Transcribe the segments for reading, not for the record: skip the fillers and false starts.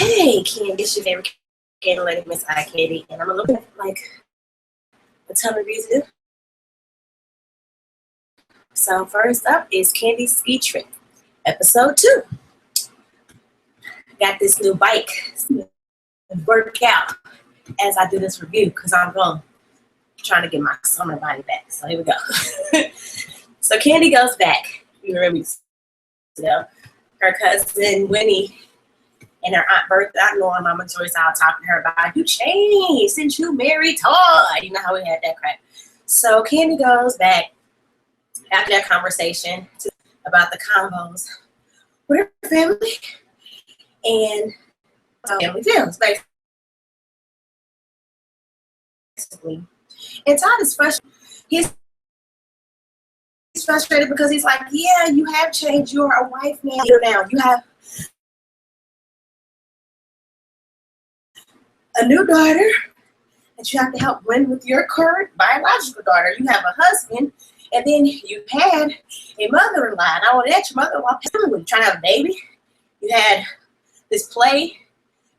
Hey, Kandi, it's your favorite Kandi lady, Miss Kandi, and I'm a little bit like a ton of reviews to do. So first up is Kandi's ski trip, episode 2. Got this new bike to work out as I do this review because I'm trying to get my summer body back. So here we go. So Kandi goes back. You remember her cousin Winnie and her aunt Bertha, Aunt Mama Joyce, I was talking to her about, you changed since you married Todd. You know how we had that crap. So Kandi goes back after that conversation about the combos with her family and family feels, basically. And Todd is frustrated. He's frustrated because he's like, yeah, you have changed. You're a wife now. You have a new daughter that you have to help win with your current biological daughter. You have a husband, and then you had a mother-in-law. And I want to ask your mother-in-law, trying to have a baby. You had this play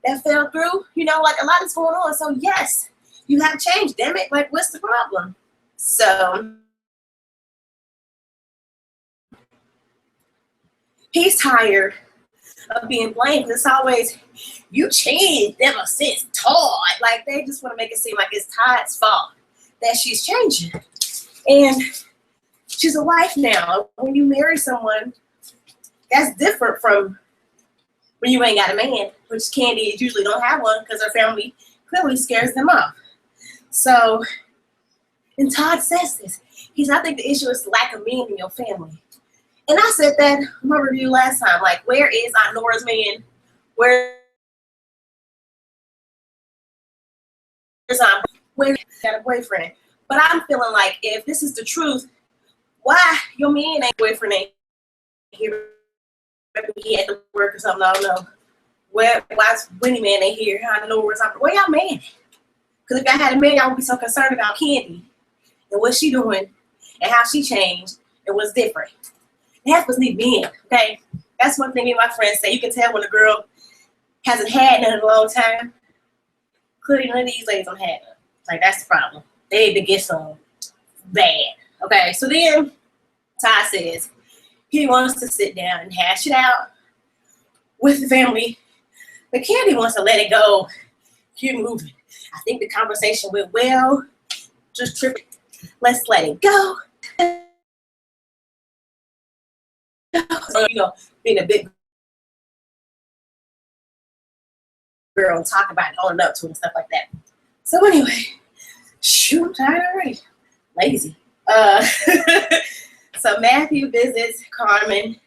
that fell through. You know, like a lot is going on. So yes, you have changed. Damn it! Like, what's the problem? So he's tired of being blamed. It's always, you changed ever since Todd. Like, they just want to make it seem like it's Todd's fault that she's changing. And she's a wife now. When you marry someone, that's different from when you ain't got a man, which Kandi usually don't have one because her family clearly scares them off. So, and Todd says this. I think the issue is lack of men in your family. And I said that in my review last time. Like, where is Aunt Nora's man? Where's Aunt got a boyfriend? But I'm feeling like, if this is the truth, why your man ain't boyfriend ain't here? Maybe he had to work or something. I don't know. Why's Winnie man ain't here? I know where y'all man? Because if I had a man, y'all would be so concerned about Kandi and what she doing and how she changed and what's different. Half of us need men, okay? That's one thing me and my friends say. You can tell when a girl hasn't had none in a long time. Clearly, none of these ladies don't have none. Like, that's the problem. They need to get some bad, okay? So then, Todd says he wants to sit down and hash it out with the family. But Kandi wants to let it go. Keep moving. I think the conversation went well. Just tripping. Let's let it go. You know, being a big girl and talk about it, own up to it and stuff like that. So anyway, shoot, I'm tired already. Lazy. So Matthew visits Carmen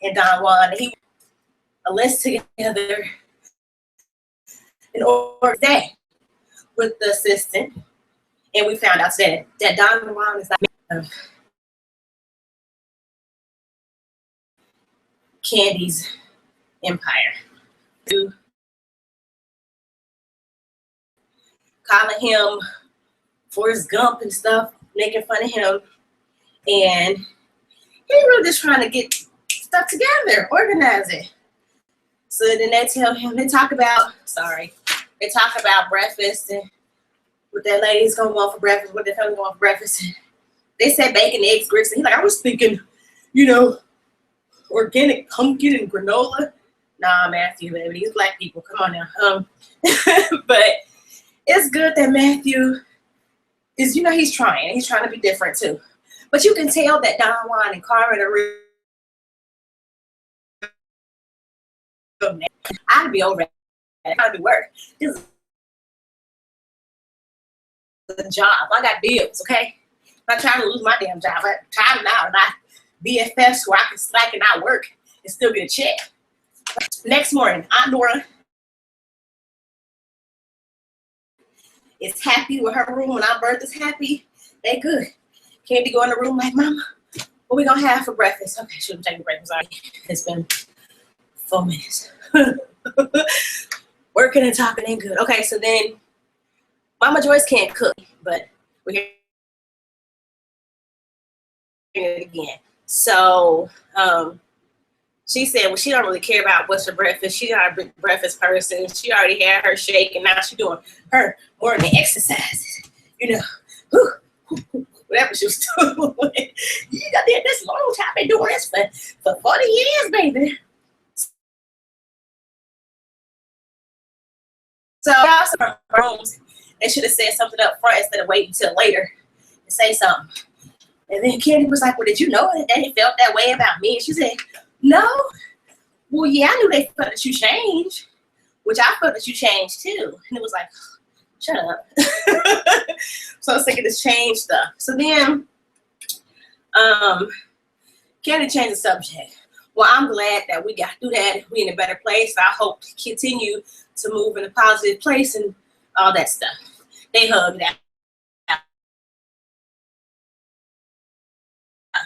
and Don Juan. He a list together in order day with the assistant, and we found out today that Don Juan is not Kandi's empire. Calling him Forrest Gump and stuff, making fun of him, and he really just trying to get stuff together, organize it. So then they talk about breakfast and what that lady's gonna want for breakfast, what their family going for breakfast. They said bacon, eggs, grits, and he's like, I was thinking, you know, organic pumpkin and granola. Nah, Matthew, baby, these black people, come on now. But it's good that Matthew is, he's trying to be different too. But you can tell that Don Juan and Carmen are real. I'd be over it. I'd be work. This is a job. I got bills, okay? I'm not trying to lose my damn job. I'm trying now to not BFFs where I can slack and not work and still get a check. Next morning, Aunt Nora is happy with her room. When Aunt Bertha's happy, they good. Kandi go in the room like, Mama, what we gonna have for breakfast? Okay, shouldn't take a breakfast. Sorry. It's been 4 minutes. Working and talking ain't good. Okay, so then Mama Joyce can't cook, but we're hearing it again. So She said, well, she don't really care about what's for breakfast. She's not a breakfast person. She already had her shake, and now she's doing her morning exercises. You know, whatever she was doing. You got this long time. Been doing this for 40 years, baby. So some rooms, they should have said something up front instead of waiting until later to say something. And then Kandi was like, well, did you know that they felt that way about me? And she said, no. Well, yeah, I knew they felt that you changed, which I felt that you changed too. And it was like, shut up. So I was thinking this change stuff. So then Kandi changed the subject. Well, I'm glad that we got through that. We're in a better place. I hope to continue to move in a positive place and all that stuff. They hugged out.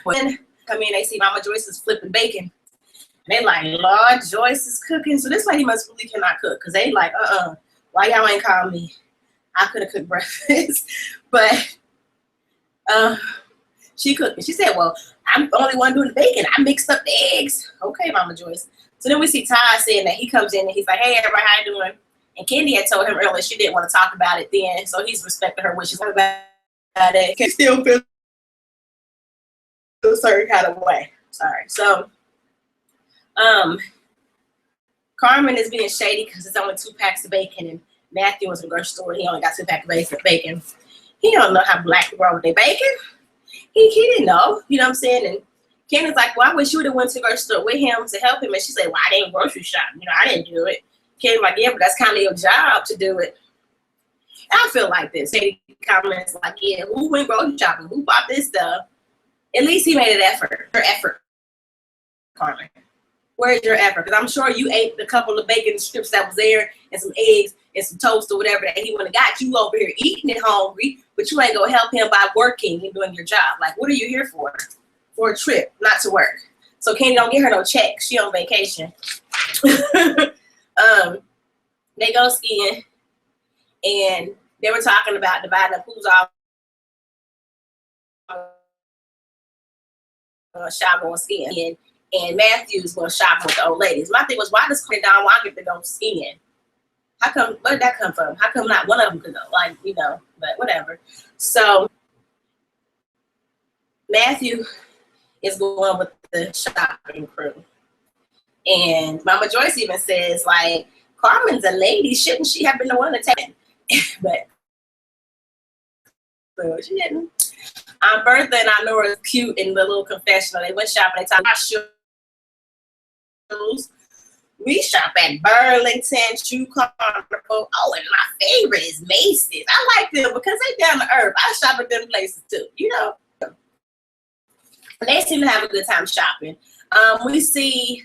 When they see Mama Joyce is flipping bacon. And they like, Lord, Joyce is cooking. So this lady must really cannot cook. Because they like, why y'all ain't call me? I could have cooked breakfast. But she cooked. She said, well, I'm the only one doing the bacon. I mixed up the eggs. Okay, Mama Joyce. So then we see Todd saying that he comes in and he's like, hey, everybody, how you doing? And Kandi had told him earlier she didn't want to talk about it then. So he's respecting her wishes about it. Can still feel a certain kind of way. Sorry. So Carmen is being shady because it's only 2 packs of bacon, and Matthew was in the grocery store and he only got 2 packs of bacon. He don't know how black people are with their bacon. He didn't know, you know what I'm saying? And Kandi's like, well, I wish you would have went to the grocery store with him to help him. And she said, well, I didn't grocery shop. You know, I didn't do it. Kandi's like, yeah, but that's kind of your job to do it. And I feel like this. Kandi comments like, yeah, who went grocery shopping? Who bought this stuff? At least he made an effort. Her effort, Carmen. Where's your effort? Because I'm sure you ate a couple of bacon strips that was there and some eggs and some toast or whatever that he would have got. You over here eating it hungry, but you ain't going to help him by working and doing your job. Like, what are you here for? For a trip, not to work. So Kandi don't get her no check. She on vacation. They go skiing, and they were talking about dividing up who's all shop going skiing. And Matthew's going to shop with the old ladies. My thing was, why does Carmen Don Juan get to go skiing? How come, where did that come from? How come not one of them could go? Like, you know, but whatever. So Matthew is going with the shopping crew. And Mama Joyce even says, like, Carmen's a lady. Shouldn't she have been the one to take it? But well, she didn't. Bertha and I know her cute in the little confessional. They went shopping. They talked about shoes. We shop at Burlington, Shoe Carnival. Oh, and my favorite is Macy's. I like them because they down to earth. I shop at them places too, you know. They seem to have a good time shopping. We see,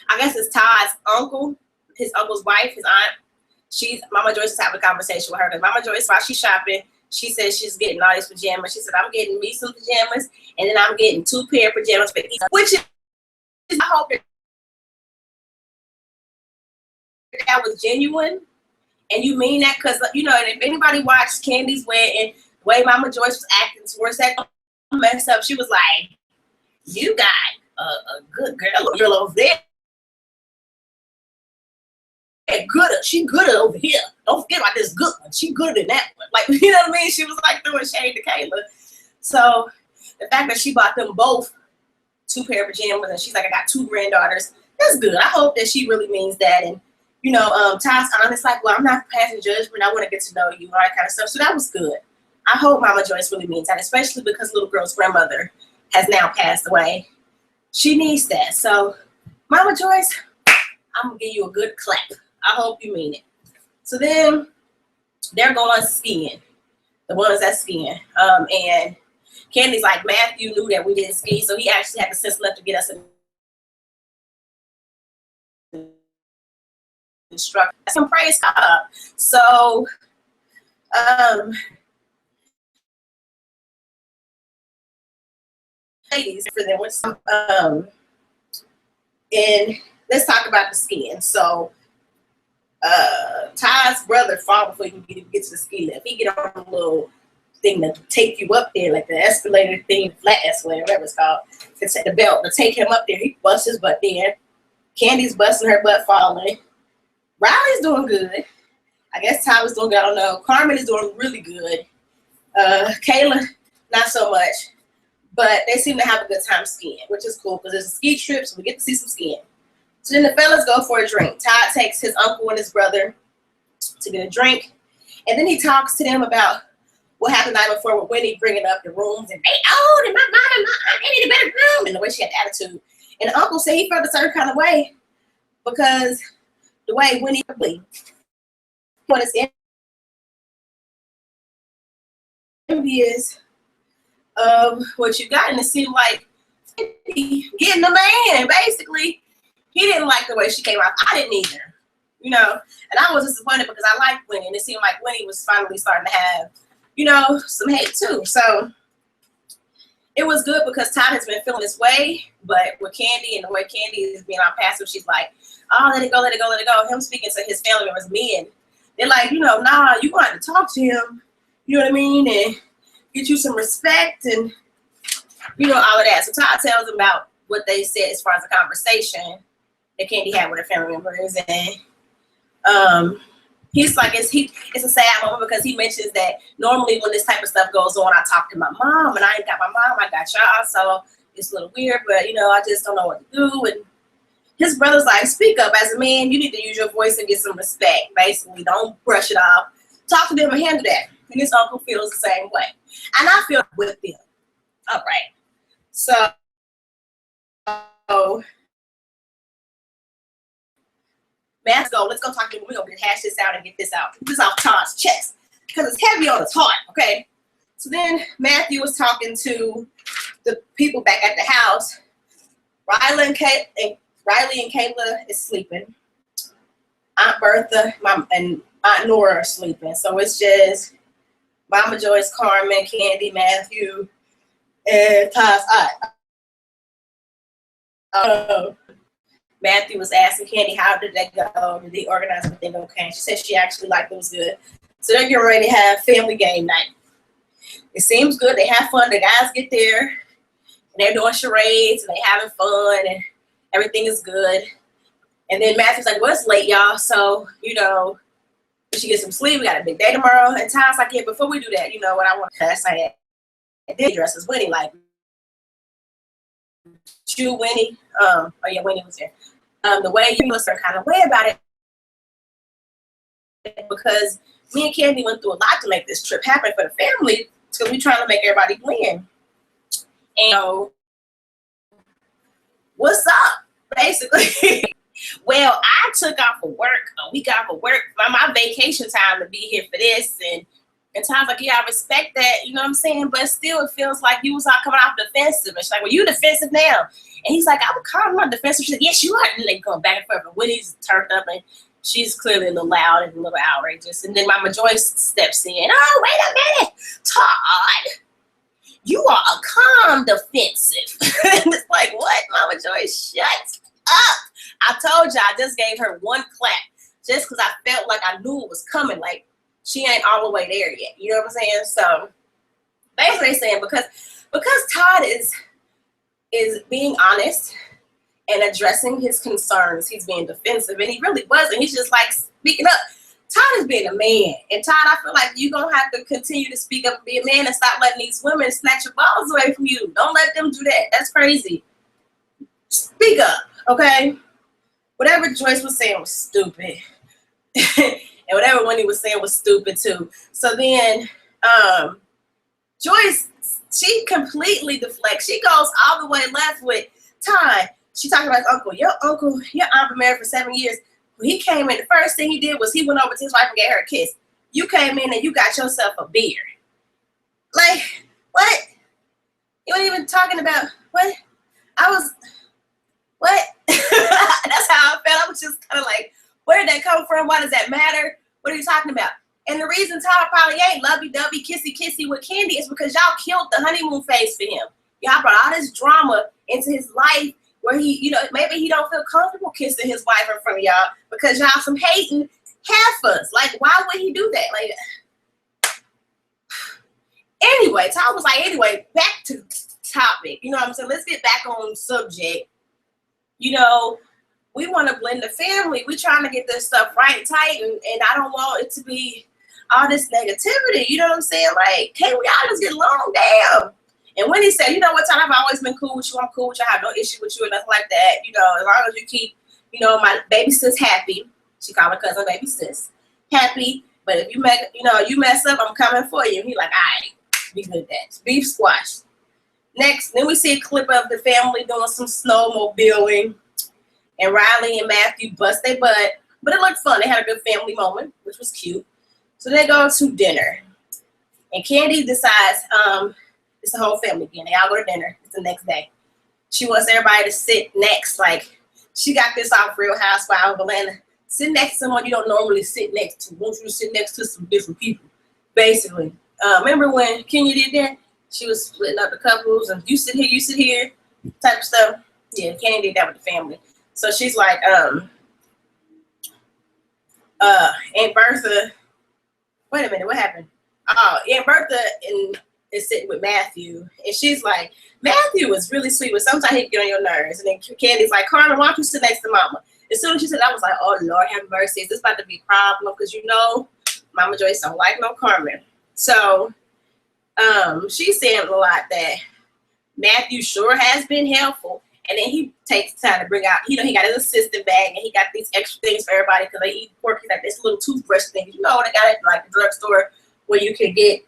I guess it's Todd's uncle, his uncle's wife, his aunt. Mama Joyce is having a conversation with her. Because Mama Joyce, while she's shopping, she says she's getting all these pajamas. She said, I'm getting me some pajamas, and then I'm getting 2 pair of pajamas for each. Which is, I hope that was genuine. And you mean that because, you know, and if anybody watched Kandi's wedding, the way Mama Joyce was acting towards that messed up, she was like, you got a good girl over there. She good over here. Don't forget about this good one. She good in that one. Like, you know what I mean? She was like throwing shade to Kayla. So the fact that she bought them both 2 pair of pajamas and she's like, I got 2 granddaughters. That's good. I hope that she really means that. And, you know, Todd's honest, like, well, I'm not passing judgment. I want to get to know you, all that kind of stuff. So that was good. I hope Mama Joyce really means that, especially because little girl's grandmother has now passed away. She needs that. So, Mama Joyce, I'm going to give you a good clap. I hope you mean it. So then they're going skiing, the ones that skiing. And Kandi's like, Matthew knew that we didn't ski, so he actually had the sense left to get us an instructor. Some praise God. So, ladies for them with some, and let's talk about the skiing. So, Todd's brother fought before he could get to the ski lift. He get on a little thing to take you up there, like the escalator thing, flat escalator, whatever it's called. It's the belt to take him up there. He busts his butt there. Kandi's busting her butt falling. Riley's doing good. I guess Todd was doing good. I don't know. Carmen is doing really good. Kayla, not so much. But they seem to have a good time skiing, which is cool because there's a ski trip, so we get to see some skiing. So then the fellas go for a drink. Todd takes his uncle and his brother to get a drink. And then he talks to them about what happened the night before with Winnie bringing up the rooms. And they old, and my mom and my aunt, they need a better room. And the way she had attitude. And the uncle said he felt a certain kind of way because the way Winnie was envious of what you got. And it seemed like getting the man, basically. He didn't like the way she came out. I didn't either, you know. And I was disappointed because I liked Winnie. And it seemed like Winnie was finally starting to have, you know, some hate too. So it was good because Todd has been feeling this way, but with Kandi and the way Kandi is being on passive, she's like, oh, let it go, let it go, let it go. Him speaking to his family members, men, they're like, you know, nah, you going to talk to him, you know what I mean, and get you some respect and, you know, all of that. So Todd tells them about what they said as far as the conversation that Kandi had with her family members, and he's like, it's a sad moment because he mentions that normally when this type of stuff goes on, I talk to my mom, and I ain't got my mom, I got y'all, so it's a little weird, but, you know, I just don't know what to do. And his brother's like, speak up. As a man, you need to use your voice and get some respect, basically. Don't brush it off. Talk to them and handle that. And his uncle feels the same way. And I feel with them. All right. So, let's go talk to him. We're going to hash this out and get this out. Get this off Todd's chest because it's heavy on his heart, okay? So then Matthew was talking to the people back at the house. Riley and Kayla is sleeping. Aunt Bertha and Aunt Nora are sleeping. So it's just Mama Joyce, Carmen, Kandi, Matthew, and Todd's aunt. Matthew was asking Kandi, how did that go? Did they organize everything okay? She said she actually liked it was good. So they're getting ready to have family game night. It seems good. They have fun. The guys get there, and they're doing charades, and they're having fun, and everything is good. And then Matthew's like, well, it's late, y'all. So, you know, we should get some sleep. We got a big day tomorrow. And Todd's like, yeah, before we do that, you know what I want to cuss? I did dress as Winnie, like, you, Winnie. Oh, yeah, Winnie was there. The way you feel a certain kind of way about it, because me and Kandi went through a lot to make this trip happen for the family, because we're trying to make everybody win. And what's up, basically? Well, I took off of work, a week off of work, my vacation time to be here for this, and Tom's like, yeah, I respect that, you know what I'm saying? But still, it feels like you was all coming off defensive. And she's like, well, you defensive now. And he's like, I'm not defensive. She's like, yes, you are. And they go back and forth. And Winnie's turned up, and she's clearly a little loud and a little outrageous. And then Mama Joyce steps in. Oh, wait a minute, Todd. You are a calm defensive. And it's like, what, Mama Joyce? Shut up. I told you, I just gave her one clap just because I felt like I knew it was coming. Like, she ain't all the way there yet. You know what I'm saying? So basically saying because Todd is being honest and addressing his concerns, he's being defensive, and he really wasn't. He's just like speaking up. Todd is being a man. And Todd, I feel like you're gonna have to continue to speak up and be a man and stop letting these women snatch your balls away from you. Don't let them do that. That's crazy. Speak up, okay? Whatever Joyce was saying was stupid. And whatever Wendy was saying was stupid too. So then Joyce, she completely deflects. She goes all the way left with Todd. She talking about his uncle. Your aunt been married for 7 years. When he came in, the first thing he did was he went over to his wife and gave her a kiss. You came in and you got yourself a beer. Like, what? You weren't even talking about what? What? That's how I felt. I was just kind of like, where did that come from? Why does that matter? What are you talking about? And the reason Todd probably ain't lovey-dovey, kissy-kissy with Kandi is because y'all killed the honeymoon phase for him. Y'all brought all this drama into his life where he, you know, maybe he don't feel comfortable kissing his wife in front of y'all because y'all some hating heifers. Like, why would he do that? Like, anyway, Todd was like, anyway, back to topic. You know what I'm saying? Let's get back on subject. You know, we want to blend the family. We trying to get this stuff right and tight, and I don't want it to be all this negativity. You know what I'm saying? Like, can't we all just get along? Damn. And when he said, you know what, Todd, I've always been cool with you. I'm cool with you. I have no issue with you or nothing like that. You know, as long as you keep, you know, my baby sis happy. She called her cousin baby sis happy. But if you make, you know, you mess up, I'm coming for you. He like, all right, be good at that. Beef squash. Next, then we see a clip of the family doing some snowmobiling. And Riley and Matthew bust their butt. But it looked fun. They had a good family moment, which was cute. So they go to dinner. And Kandi decides, it's the whole family again. They all go to dinner. It's the next day. She wants everybody to sit next. Like, she got this off Real Housewives of Atlanta. Sit next to someone you don't normally sit next to. Want you to sit next to some different people, basically. Remember when Kenya did that? She was splitting up the couples, and you sit here, type of stuff. Yeah, Kenya did that with the family. So she's like, Aunt Bertha. Wait a minute, what happened? Oh, Aunt Bertha is sitting with Matthew, and she's like, Matthew was really sweet, but sometimes he'd get on your nerves. And then Candy's like, Carmen, why don't you sit next to Mama? As soon as she said that, I was like, oh, Lord have mercy. Is this about to be a problem? Because you know, Mama Joyce don't like no Carmen. So she's saying a lot that Matthew sure has been helpful. And then he takes time to bring out, you know, he got his assistant bag and he got these extra things for everybody because they eat pork. He's like this little toothbrush thing. You know, they got it like the drugstore where you can get,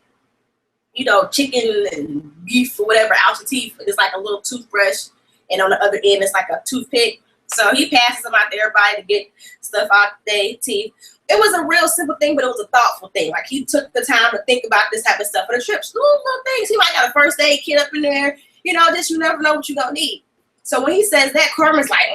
you know, chicken and beef or whatever out your teeth. It's like a little toothbrush. And on the other end, it's like a toothpick. So he passes them out to everybody to get stuff out their teeth. It was a real simple thing, but it was a thoughtful thing. Like, he took the time to think about this type of stuff for the trips. Little things. He might got a first aid kit up in there. You know, just you never know what you're going to need. So when he says that, Carmen's like,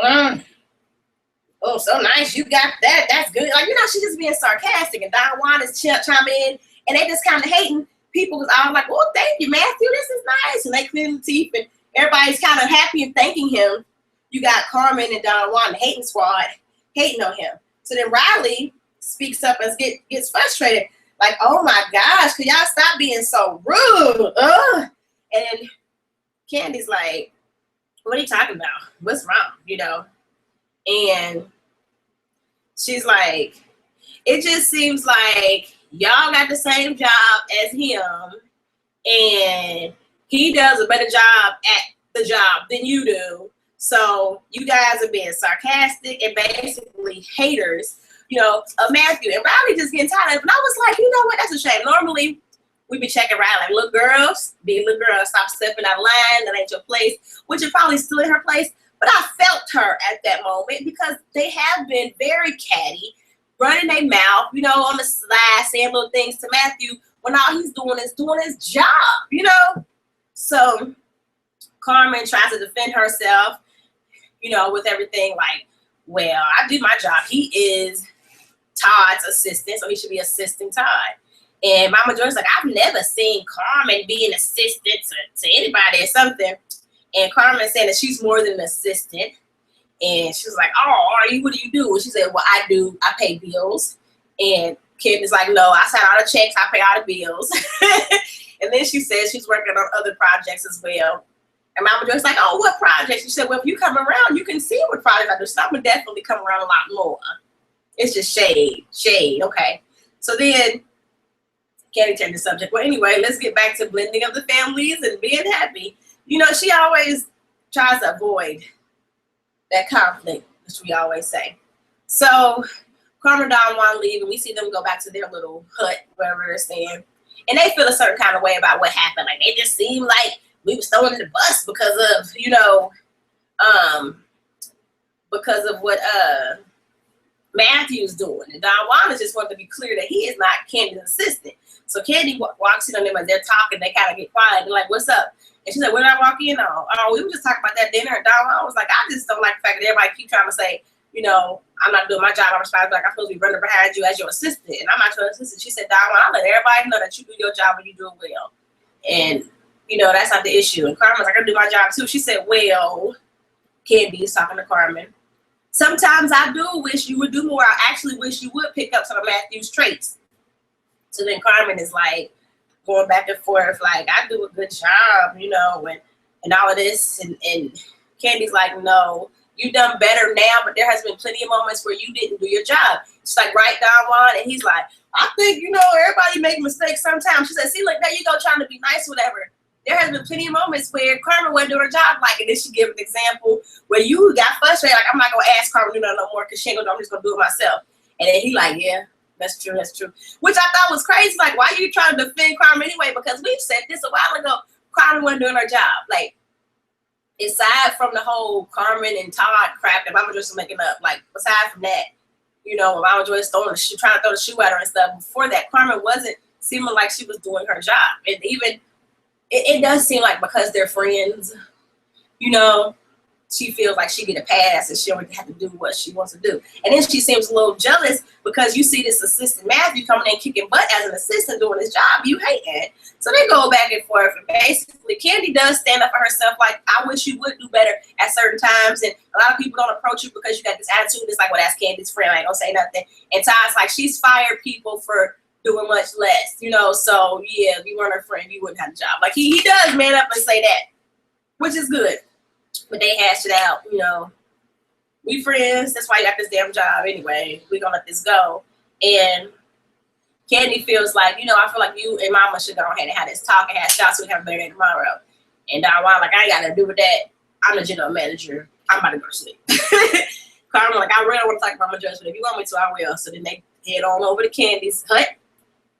oh, so nice. You got that. That's good. Like, you know, she's just being sarcastic. And Don Juan is chiming in. And they just kind of hating. People was all like, oh, thank you, Matthew. This is nice. And they clean the teeth. And everybody's kind of happy and thanking him. You got Carmen and Don Juan, the hating squad, hating on him. So then Riley speaks up and gets frustrated. Like, oh, my gosh, could y'all stop being so rude? And then Candy's like, what are you talking about? What's wrong? You know? And she's like, it just seems like y'all got the same job as him, and he does a better job at the job than you do. So you guys are being sarcastic and basically haters, you know, of Matthew. And Riley just getting tired of it. And I was like, you know what? That's a shame. Normally, we be checking Riley like, little girls, be little girls, stop stepping out of line. That ain't your place, which is probably still in her place. But I felt her at that moment because they have been very catty, running their mouth, you know, on the slide, saying little things to Matthew when all he's doing is doing his job, you know? So Carmen tries to defend herself, you know, with everything like, well, I do my job. He is Todd's assistant, so he should be assisting Todd. And Mama Joyce like, I've never seen Carmen be an assistant to anybody or something. And Carmen saying that she's more than an assistant. And she was like, oh, are you? What do you do? And she said, well, I pay bills. And Kim is like, no, I sign all the checks, I pay all the bills. And then she said she's working on other projects as well. And Mama Joyce like, oh, what projects? She said, well, if you come around, you can see what projects I do. So I'm gonna definitely come around a lot more. It's just shade, okay. So then Kandi turned the subject. Well, anyway, let's get back to blending of the families and being happy. You know, she always tries to avoid that conflict, which we always say. So Carmen Don Juan leave, and we see them go back to their little hut, wherever they're staying. And they feel a certain kind of way about what happened. Like, they just seem like we was thrown in the bus because of, you know, because of what Matthew's doing. And Don Juan just wanted to be clear that he is not Candy's assistant. So Kandi walks in on them as they're talking. They kind of get quiet. They're like, what's up? And she's like, what did I walk in on? Oh, we were just talking about that dinner. And Don Juan was like, I just don't like the fact that everybody keep trying to say, you know, I'm not doing my job. I'm responsible. Like, I'm supposed to be running behind you as your assistant. And I'm not your assistant. She said, Don Juan, I let everybody know that you do your job and you do it well. And, you know, that's not the issue. And Carmen was like, I do my job too. She said, well, Kandi is talking to Carmen. Sometimes I do wish you would do more. I actually wish you would pick up some of Matthew's traits. So then Carmen is like going back and forth, like, I do a good job, you know, and all of this. And Candy's like, no, you done better now, but there has been plenty of moments where you didn't do your job. She's like, right, Don Juan? And he's like, I think, everybody make mistakes sometimes. She said, see, look, there you go, trying to be nice, whatever. There has been plenty of moments where Carmen wasn't doing her job, and then she gave an example where you got frustrated, like, I'm not going to ask Carmen to do that no more because she ain't gonna do it, I'm just going to do it myself. And then he like, yeah, that's true. Which I thought was crazy. Like, why are you trying to defend Carmen anyway? Because we've said this a while ago, Carmen wasn't doing her job. Like, aside from the whole Carmen and Todd crap that Mama Joyce was making up, like, aside from that, Mama Joyce trying to throw the shoe at her and stuff, before that, Carmen wasn't seeming like she was doing her job. And even, it does seem like because they're friends, she feels like she get a pass and she don't have to do what she wants to do. And then she seems a little jealous because you see this assistant Matthew coming in kicking butt as an assistant doing his job. You hate it. So they go back and forth. And basically, Kandi does stand up for herself. Like, I wish you would do better at certain times. And a lot of people don't approach you because you got this attitude. It's like, well, that's Candy's friend. I ain't gonna say nothing. And Todd's like, she's fired people for doing much less. So yeah, if you weren't her friend, you wouldn't have a job. Like, he does man up and say that, which is good. But they hashed it out, we friends. That's why you got this damn job anyway. We gonna let this go. And Kandi feels like, I feel like you and Mama should go ahead and have this talk and hash out so we have a better day tomorrow. And Don Juan like, I ain't got nothing to do with that. I'm the general manager. I'm about to go to sleep. Carmen like, I really don't want to talk about my Joyce, but if you want me to, I will. So then they head on over to Candy's hut.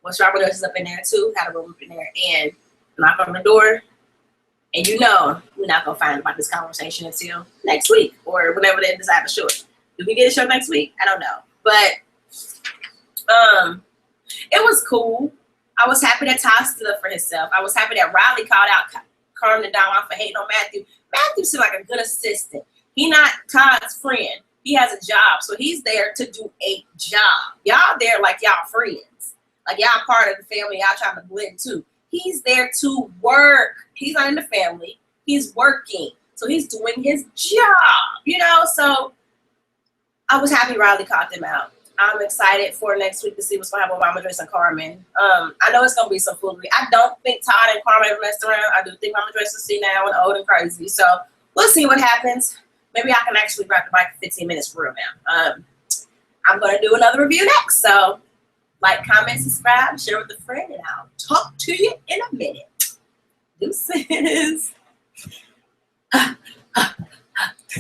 Mama Joyce is up in there too. Had a room up in there and knock on the door. And we're not going to find out about this conversation until next week or whenever they decide to show it. Do we get a show next week? I don't know. But it was cool. I was happy that Todd stood up for himself. I was happy that Riley called out Carmen Don Juan for hating on Matthew. Matthew seemed like a good assistant. He's not Todd's friend. He has a job. So he's there to do a job. Y'all there like y'all friends. Like y'all part of the family. Y'all trying to blend too. He's there to work. He's not in the family. He's working. So he's doing his job, So I was happy Riley caught them out. I'm excited for next week to see what's going to happen with Mama Joyce and Carmen. I know it's going to be some foolery. I don't think Todd and Carmen ever messed around. I do think Mama Joyce is see now and old and crazy. So we'll see what happens. Maybe I can actually grab the bike for 15 minutes for real now. I'm going to do another review next. So like, comment, subscribe, share with a friend, and I'll talk to you in a minute. Deuces.